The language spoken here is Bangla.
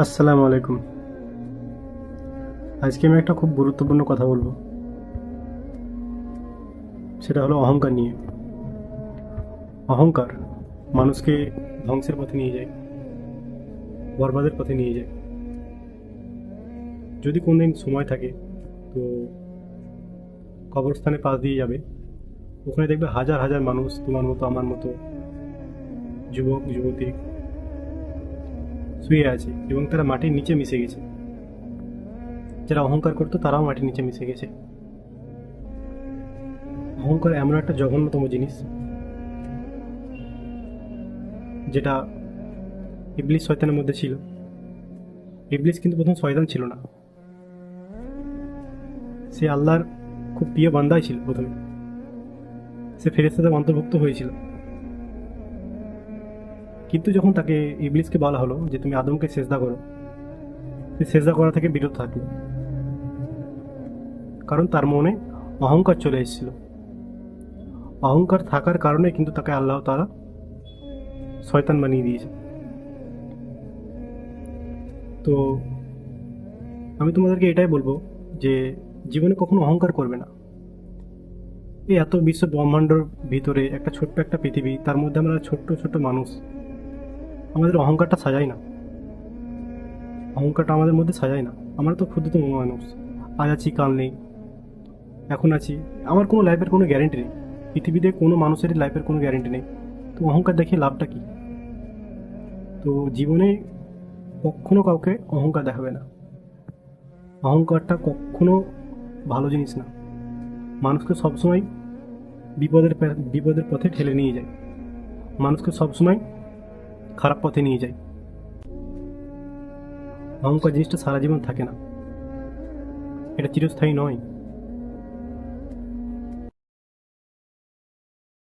আসসালামু আলাইকুম। আজকে আমি একটা খুব গুরুত্বপূর্ণ কথা বলবো। সেটা হলো অহংকার নিয়ে। অহংকার মানুষকে ধ্বংসের পথে নিয়ে যায়, বরবাদের পথে নিয়ে যায়। যদি কোনদিন সময় থাকে তো কবরস্থানে পাশ দিয়ে যাবে, ওখানে দেখবে হাজার হাজার মানুষ তোমার মতো আমার মতো, যুবক যুবতী শুয়ে আছে এবং তারা মাটির নিচে মিশে গেছে। যারা অহংকার করতো তারাও মাটির নিচে মিশে গেছে। অহংকার এমন একটা জঘন্যতম জিনিস, যেটা ইবলিস শয়তানের মধ্যে ছিল। ইবলিস কিন্তু প্রথম শয়তান ছিল না, সে আল্লাহর খুব প্রিয় বান্দাই ছিল প্রথমে। সে ফেরেশতাদের অন্তর্ভুক্ত হয়েছিল, কিন্তু যখন তাকে ইবলিসকে বলা হলো যে তুমি আদমকে সেজদা করো, সে সেজদা করা থেকে বিরত থাকলো। কারণ তার মনে অহংকার চলে এসেছিল। অহংকার থাকার কারণে কিন্তু তাকে আল্লাহ তাআলা শয়তান বানিয়ে দিয়েছে। তো আমি তোমাদেরকে এটাই বলবো যে জীবনে কখনো অহংকার করবে না। এই এত বিশ্ব ব্রহ্মাণ্ডর ভিতরে একটা ছোট্ট একটা পৃথিবী, তার মধ্যে আমরা ছোট্ট ছোট্ট মানুষ, আমাদের অহংকারটা সাজাই না। অহংকারটা আমাদের মধ্যে সাজাই না। আমরা তো ক্ষুদ্রতম মানুষ। আজ আছি কাল নেই, এখন আছি। আমার কোনো লাইফের কোনো গ্যারেন্টি নেই। পৃথিবীতে কোনো মানুষেরই লাইফের কোনো গ্যারেন্টি নেই। তো অহংকার দেখিয়ে লাভটা কি? তো জীবনে কখনো কাউকে অহংকার দেখাবে না। অহংকারটা কখনো ভালো জিনিস না। মানুষকে সবসময় বিপদের পথে ঠেলে নিয়ে যায়। মানুষকে সবসময় খারাপ পথে নিয়ে যায়। অহংকার জিনিসটা সারা জীবন থাকে না, এটা চিরস্থায়ী নয়।